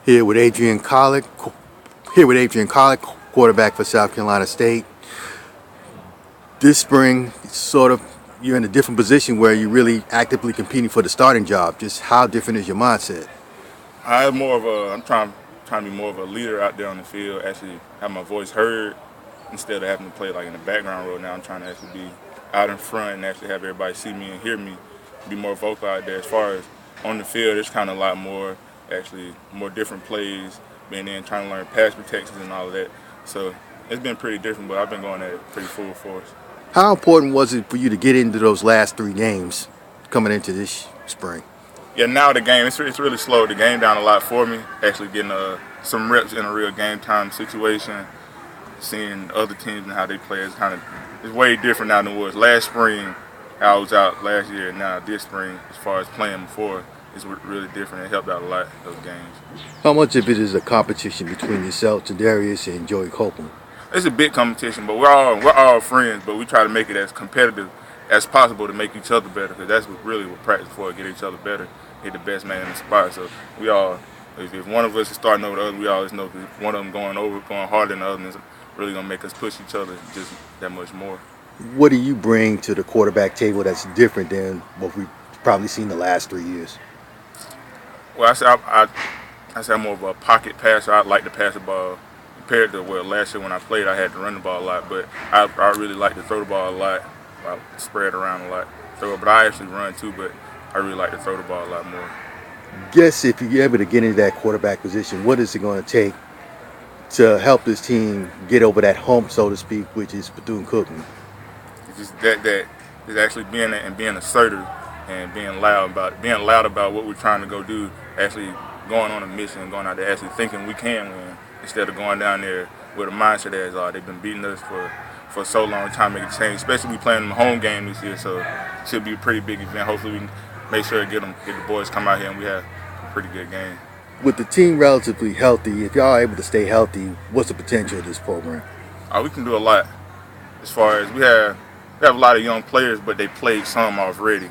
Here with Adrian Kollack, quarterback for South Carolina State. This spring, you're in a different position where you're really actively competing for the starting job. Just how different is your mindset? I'm trying to be more of a leader out there on the field. Actually, have my voice heard instead of having to play like in the background role. Now I'm trying to actually be out in front and actually have everybody see me and hear me. Be more vocal out there. As far as on the field, it's kind of a lot more, actually more different plays. Being in trying to learn pass protections and all of that. So it's been pretty different, but I've been going at it pretty full force. How important was it for you to get into those last 3 games coming into this spring? Yeah, now the game, it's really slowed the game down a lot for me. Actually getting some reps in a real game time situation, seeing other teams and how they play it's way different now than it was last spring. How I was out last year, and now this spring, as far as playing before, it's really different. It helped out a lot, those games. How much of it is a competition between yourself, Darius, and Joey Copeland? It's a big competition, but we're all friends, but we try to make it as competitive as possible to make each other better, because that's really what practice for, get each other better, get the best man in the spot. So we all, if one of us is starting over the other, we always know that if one of them going harder than the other is really going to make us push each other just that much more. What do you bring to the quarterback table that's different than what we've probably seen the last 3 years? Well, I say I'm more of a pocket passer. I like to pass the ball. Compared to last year when I played, I had to run the ball a lot, but I really like to throw the ball a lot. I spread around a lot, but I actually run too, but I really like to throw the ball a lot more. Guess if you're able to get into that quarterback position, what is it going to take to help this team get over that hump, so to speak, which is Bethune-Cookman? It's just that is actually being assertive and being loud about what we're trying to go do. Actually going on a mission, going out there, actually thinking we can win, instead of going down there with a mindset as they've been beating us for so long, trying to make a change. Especially we playing the home game this year, so it should be a pretty big event. Hopefully we can make sure to get the boys come out here and we have a pretty good game. With the team relatively healthy, if y'all are able to stay healthy, what's the potential of this program? We can do a lot. As far as we have a lot of young players, but they played some already.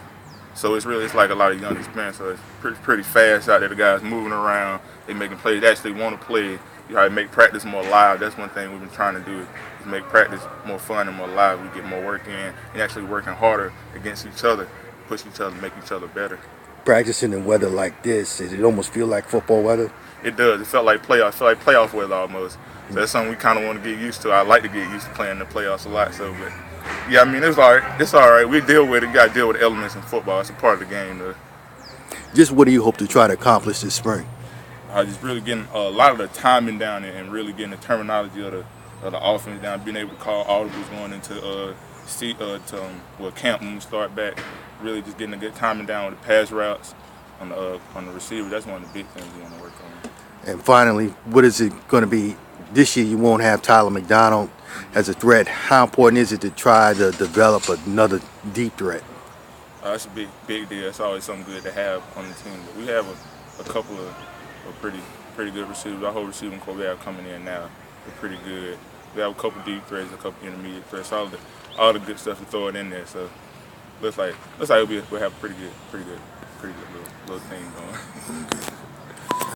So it's like a lot of young experience. So it's pretty fast out there. The guys moving around, they making plays. They actually want to play. You have to make practice more live. That's one thing we've been trying to do, is make practice more fun and more live. We get more work in and actually working harder against each other, push each other, make each other better. Practicing in weather like this, does it almost feel like football weather? It does. It felt like playoffs. It felt like playoff weather almost. So that's something we kind of want to get used to. I like to get used to playing the playoffs a lot. So, but yeah, I mean, it's all right. It's all right. We deal with it. You got to deal with the elements in football. It's a part of the game, though. Just what do you hope to try to accomplish this spring? Just really getting a lot of the timing down and really getting the terminology of the offense down, being able to call audibles going into camp when we start back. Really just getting a good timing down with the pass routes on the receiver. That's one of the big things we want to work on. And finally, what is it going to be this year? You won't have Tyler McDonald as a threat. How important is it to try to develop another deep threat? That's a big deal. It's always something good to have on the team. But we have a couple of pretty good receivers. Our whole receiving core we have coming in now, they're pretty good. We have a couple deep threats, a couple intermediate threats, all the good stuff to throw it in there. So looks like we'll have a pretty good little thing going.